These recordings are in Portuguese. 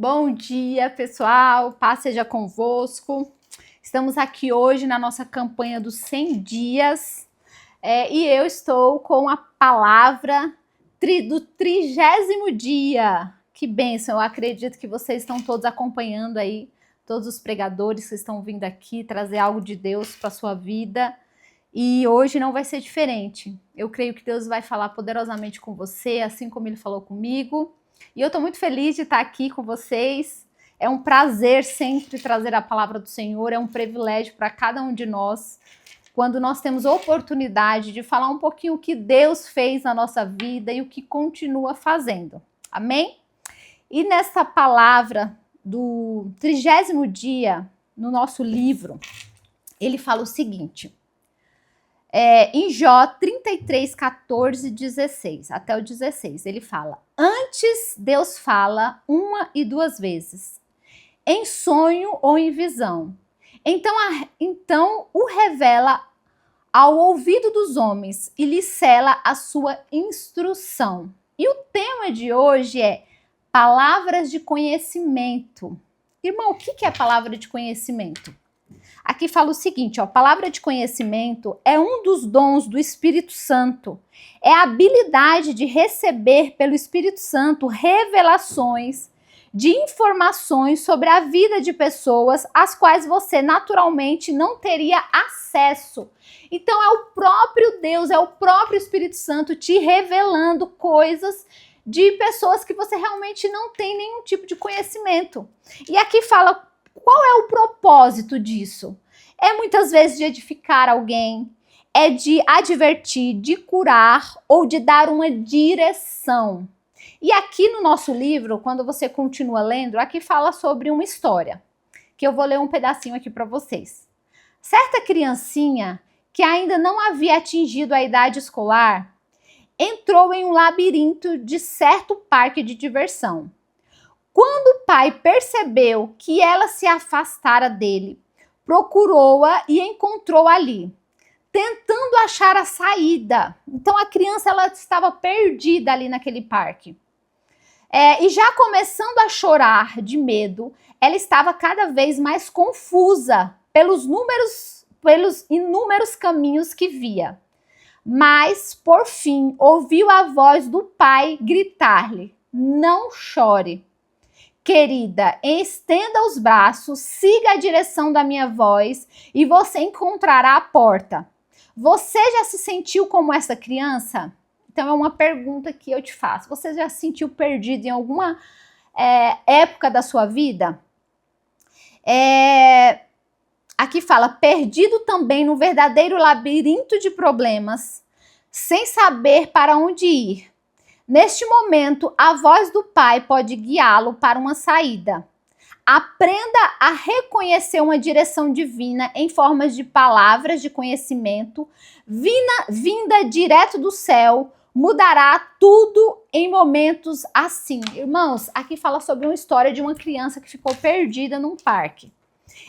Bom dia, pessoal. Paz seja convosco. Estamos aqui hoje na nossa campanha dos 100 dias e eu estou com a palavra do 30º dia. Que bênção! Eu acredito que vocês estão todos acompanhando aí, todos os pregadores que estão vindo aqui trazer algo de Deus para a sua vida. E hoje não vai ser diferente. Eu creio que Deus vai falar poderosamente com você, assim como Ele falou comigo. E eu estou muito feliz de estar aqui com vocês. É um prazer sempre trazer a palavra do Senhor, é um privilégio para cada um de nós, quando nós temos oportunidade de falar um pouquinho o que Deus fez na nossa vida e o que continua fazendo. Amém? E nessa palavra do 30º dia, no nosso livro, ele fala o seguinte... em Jó 33, 14, 16, até o 16, ele fala: antes Deus fala 1 e 2 vezes, em sonho ou em visão. Então o revela ao ouvido dos homens e lhe sela a sua instrução. E o tema de hoje é palavras de conhecimento. Irmão, o que é palavra de conhecimento? Aqui fala o seguinte, ó, palavra de conhecimento é um dos dons do Espírito Santo. É a habilidade de receber pelo Espírito Santo revelações de informações sobre a vida de pessoas às quais você naturalmente não teria acesso. Então é o próprio Deus, é o próprio Espírito Santo te revelando coisas de pessoas que você realmente não tem nenhum tipo de conhecimento. E aqui fala... qual é o propósito disso? É muitas vezes de edificar alguém, é de advertir, de curar ou de dar uma direção. E aqui no nosso livro, quando você continua lendo, aqui fala sobre uma história, que eu vou ler um pedacinho aqui para vocês. Certa criancinha, que ainda não havia atingido a idade escolar, entrou em um labirinto de certo parque de diversão. Quando o pai percebeu que ela se afastara dele, procurou-a e encontrou ali, tentando achar a saída. Então a criança ela estava perdida ali naquele parque. E já começando a chorar de medo, ela estava cada vez mais confusa pelos inúmeros caminhos que via. Mas, por fim, ouviu a voz do pai gritar-lhe: não chore. Querida, estenda os braços, siga a direção da minha voz e você encontrará a porta. Você já se sentiu como essa criança? Então é uma pergunta que eu te faço. Você já se sentiu perdido em alguma época da sua vida? Aqui fala, perdido também no verdadeiro labirinto de problemas, sem saber para onde ir. Neste momento, a voz do Pai pode guiá-lo para uma saída. Aprenda a reconhecer uma direção divina em formas de palavras de conhecimento, vinda direto do céu, mudará tudo em momentos assim. Irmãos, aqui fala sobre uma história de uma criança que ficou perdida num parque.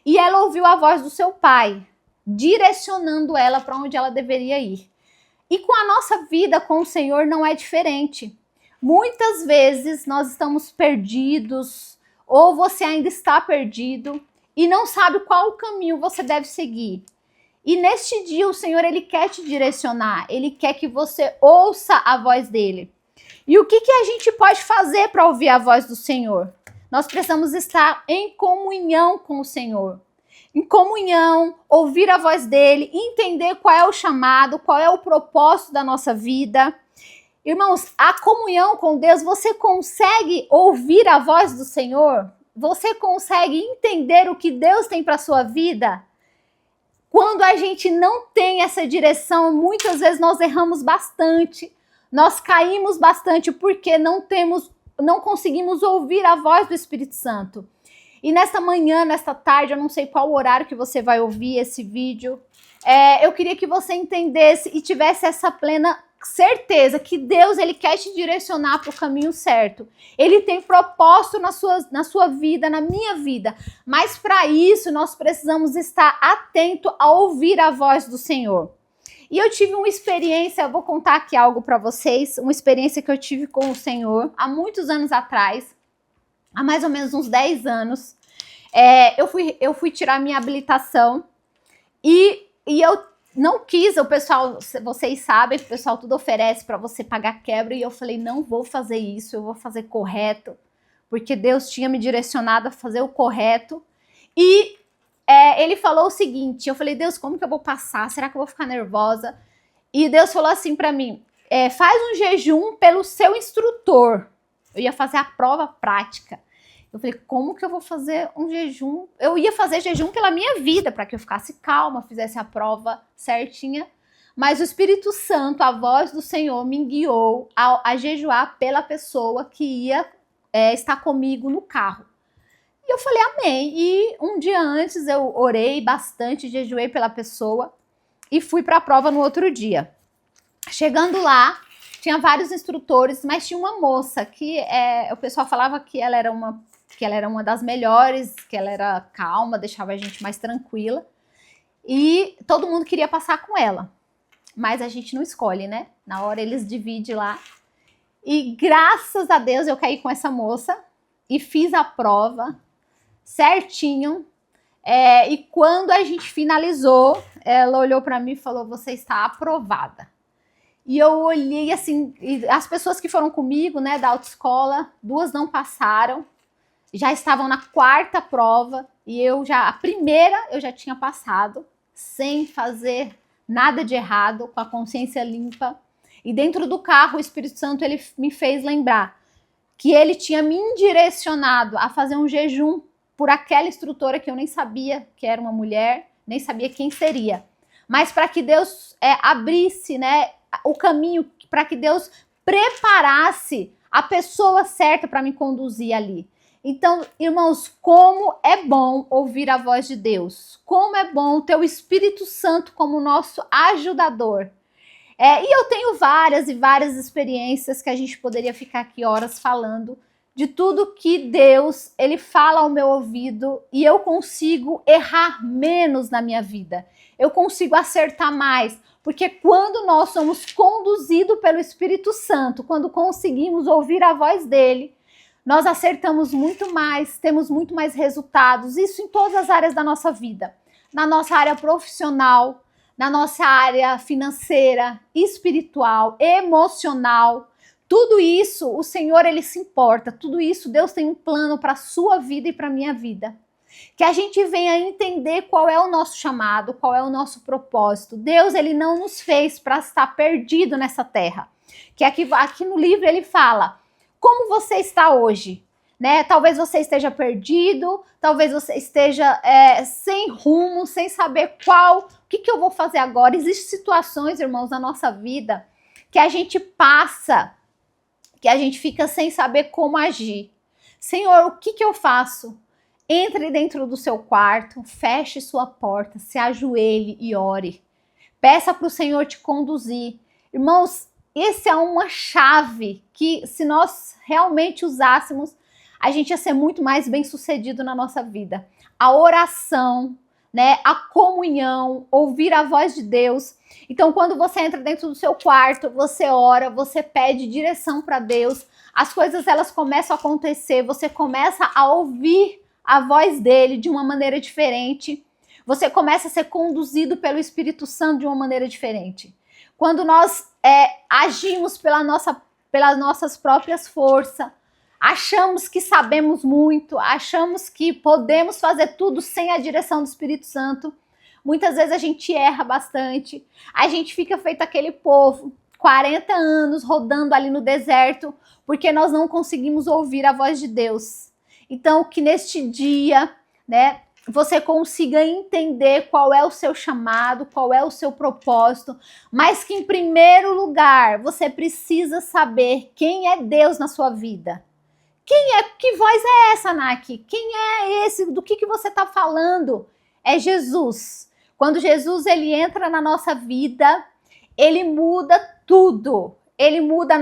E ela ouviu a voz do seu pai, direcionando ela para onde ela deveria ir. E com a nossa vida com o Senhor não é diferente. Muitas vezes nós estamos perdidos, ou você ainda está perdido, e não sabe qual o caminho você deve seguir. E neste dia o Senhor, Ele quer te direcionar, Ele quer que você ouça a voz dEle. E o que a gente pode fazer para ouvir a voz do Senhor? Nós precisamos estar em comunhão com o Senhor. Em comunhão, ouvir a voz dele, entender qual é o chamado, qual é o propósito da nossa vida. Irmãos, a comunhão com Deus, você consegue ouvir a voz do Senhor? Você consegue entender o que Deus tem para a sua vida? Quando a gente não tem essa direção, muitas vezes nós erramos bastante, nós caímos bastante porque não conseguimos ouvir a voz do Espírito Santo. E nesta manhã, nesta tarde, eu não sei qual horário que você vai ouvir esse vídeo, eu queria que você entendesse e tivesse essa plena certeza que Deus, Ele quer te direcionar para o caminho certo. Ele tem propósito na sua vida, na minha vida. Mas para isso, nós precisamos estar atento a ouvir a voz do Senhor. E eu tive uma experiência, eu vou contar aqui algo para vocês, uma experiência que eu tive com o Senhor há muitos anos atrás. há mais ou menos uns 10 anos, eu fui tirar minha habilitação e eu não quis, o pessoal, vocês sabem que o pessoal tudo oferece para você pagar quebra, e eu falei, não vou fazer isso, eu vou fazer correto, porque Deus tinha me direcionado a fazer o correto. E ele falou o seguinte, eu falei, Deus, como que eu vou passar? Será que eu vou ficar nervosa? E Deus falou assim para mim, faz um jejum pelo seu instrutor. Eu ia fazer a prova prática. Eu falei, como que eu vou fazer um jejum? Eu ia fazer jejum pela minha vida, para que eu ficasse calma, fizesse a prova certinha. Mas o Espírito Santo, a voz do Senhor, me guiou a jejuar pela pessoa que ia estar comigo no carro. E eu falei, amém. E um dia antes eu orei bastante, jejuei pela pessoa e fui para a prova no outro dia. Chegando lá, tinha vários instrutores, mas tinha uma moça que o pessoal falava que ela era uma das melhores, que ela era calma, deixava a gente mais tranquila. E todo mundo queria passar com ela. Mas a gente não escolhe, né? Na hora eles dividem lá. E graças a Deus eu caí com essa moça e fiz a prova certinho. E quando a gente finalizou, ela olhou para mim e falou, você está aprovada. E eu olhei assim, e as pessoas que foram comigo, né, da autoescola, 2 não passaram, já estavam na 4ª prova, e a primeira eu já tinha passado, sem fazer nada de errado, com a consciência limpa. E dentro do carro, o Espírito Santo, ele me fez lembrar que ele tinha me direcionado a fazer um jejum por aquela instrutora que eu nem sabia que era uma mulher, nem sabia quem seria. Mas para que Deus abrisse, né, o caminho, para que Deus preparasse a pessoa certa para me conduzir ali. Então, irmãos, como é bom ouvir a voz de Deus. Como é bom ter o Espírito Santo como nosso ajudador. E eu tenho várias e várias experiências que a gente poderia ficar aqui horas falando de tudo que Deus, ele fala ao meu ouvido e eu consigo errar menos na minha vida. Eu consigo acertar mais, porque quando nós somos conduzidos pelo Espírito Santo, quando conseguimos ouvir a voz dele, nós acertamos muito mais, temos muito mais resultados, isso em todas as áreas da nossa vida. Na nossa área profissional, na nossa área financeira, espiritual, emocional, tudo isso, o Senhor, ele se importa, tudo isso, Deus tem um plano para a sua vida e para a minha vida. Que a gente venha entender qual é o nosso chamado, qual é o nosso propósito. Deus, ele não nos fez para estar perdido nessa terra. Que aqui no livro ele fala, como você está hoje? Né? Talvez você esteja perdido, talvez você esteja sem rumo, sem saber o que eu vou fazer agora. Existem situações, irmãos, na nossa vida que a gente passa, que a gente fica sem saber como agir. Senhor, o que eu faço? Entre dentro do seu quarto, feche sua porta, se ajoelhe e ore. Peça para o Senhor te conduzir. Irmãos, essa é uma chave que, se nós realmente usássemos, a gente ia ser muito mais bem-sucedido na nossa vida. A oração, né, a comunhão, ouvir a voz de Deus. Então, quando você entra dentro do seu quarto, você ora, você pede direção para Deus, as coisas elas começam a acontecer, você começa a ouvir a voz dele de uma maneira diferente, você começa a ser conduzido pelo Espírito Santo de uma maneira diferente. Quando nós agimos pelas nossas próprias forças, achamos que sabemos muito, achamos que podemos fazer tudo sem a direção do Espírito Santo, muitas vezes a gente erra bastante, a gente fica feito aquele povo, 40 anos rodando ali no deserto, porque nós não conseguimos ouvir a voz de Deus. Então, que neste dia, né, você consiga entender qual é o seu chamado, qual é o seu propósito, mas que em primeiro lugar, você precisa saber quem é Deus na sua vida. Que voz é essa, Naki? Quem é esse? Do que você está falando? É Jesus. Quando Jesus ele entra na nossa vida, ele muda tudo. Ele muda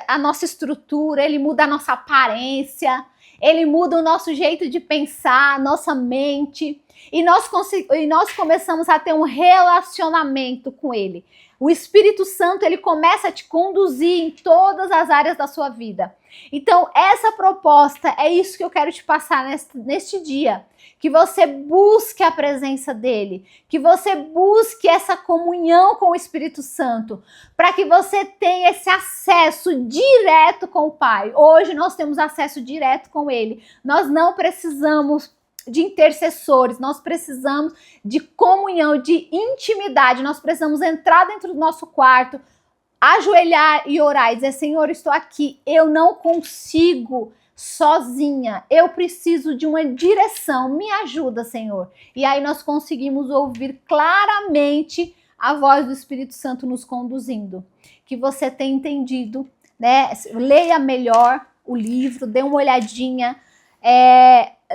a nossa estrutura, ele muda a nossa aparência, ele muda o nosso jeito de pensar, a nossa mente. E nós começamos a ter um relacionamento com ele. O Espírito Santo, ele começa a te conduzir em todas as áreas da sua vida. Então, essa proposta, é isso que eu quero te passar neste dia. Que você busque a presença dele, que você busque essa comunhão com o Espírito Santo, para que você tenha esse acesso direto com o Pai. Hoje nós temos acesso direto com ele. Nós não precisamos de intercessores, nós precisamos de comunhão, de intimidade, nós precisamos entrar dentro do nosso quarto, ajoelhar e orar e dizer, Senhor, estou aqui, eu não consigo sozinha, eu preciso de uma direção, me ajuda, Senhor. E aí nós conseguimos ouvir claramente a voz do Espírito Santo nos conduzindo. Que você tenha entendido, né? Leia melhor o livro, dê uma olhadinha,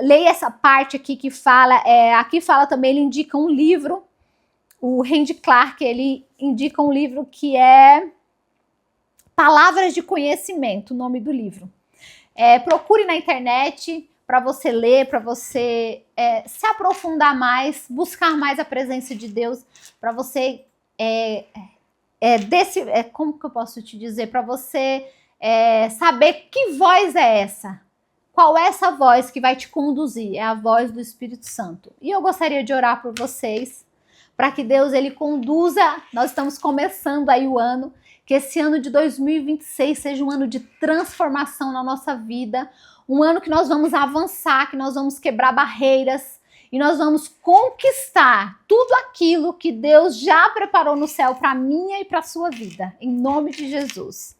leia essa parte aqui que fala, aqui fala também, ele indica um livro, o Randy Clark, ele indica um livro que é Palavras de Conhecimento, o nome do livro. Procure na internet para você ler, para você se aprofundar mais, buscar mais a presença de Deus, para você, como que eu posso te dizer, para você saber que voz é essa. Qual é essa voz que vai te conduzir? É a voz do Espírito Santo. E eu gostaria de orar por vocês, para que Deus ele conduza, nós estamos começando aí o ano, que esse ano de 2026 seja um ano de transformação na nossa vida, um ano que nós vamos avançar, que nós vamos quebrar barreiras e nós vamos conquistar tudo aquilo que Deus já preparou no céu para a minha e para a sua vida, em nome de Jesus.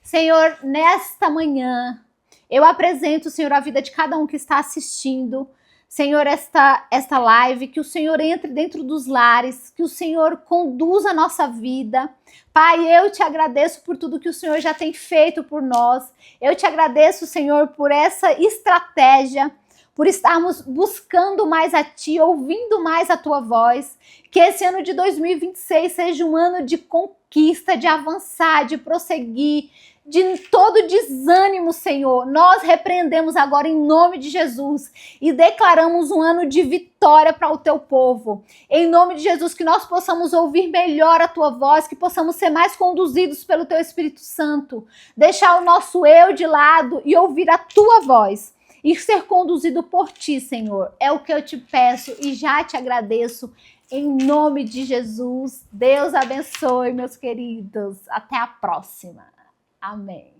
Senhor, nesta manhã, eu apresento, Senhor, a vida de cada um que está assistindo. Senhor, esta live, que o Senhor entre dentro dos lares, que o Senhor conduza a nossa vida. Pai, eu te agradeço por tudo que o Senhor já tem feito por nós. Eu te agradeço, Senhor, por essa estratégia, por estarmos buscando mais a Ti, ouvindo mais a Tua voz. Que esse ano de 2026 seja um ano de conquista, de avançar, de prosseguir, de todo desânimo, Senhor. Nós repreendemos agora em nome de Jesus e declaramos um ano de vitória para o teu povo. Em nome de Jesus, que nós possamos ouvir melhor a tua voz, que possamos ser mais conduzidos pelo teu Espírito Santo, deixar o nosso eu de lado e ouvir a tua voz e ser conduzido por ti, Senhor. É o que eu te peço e já te agradeço. Em nome de Jesus, Deus abençoe, meus queridos. Até a próxima. Amém.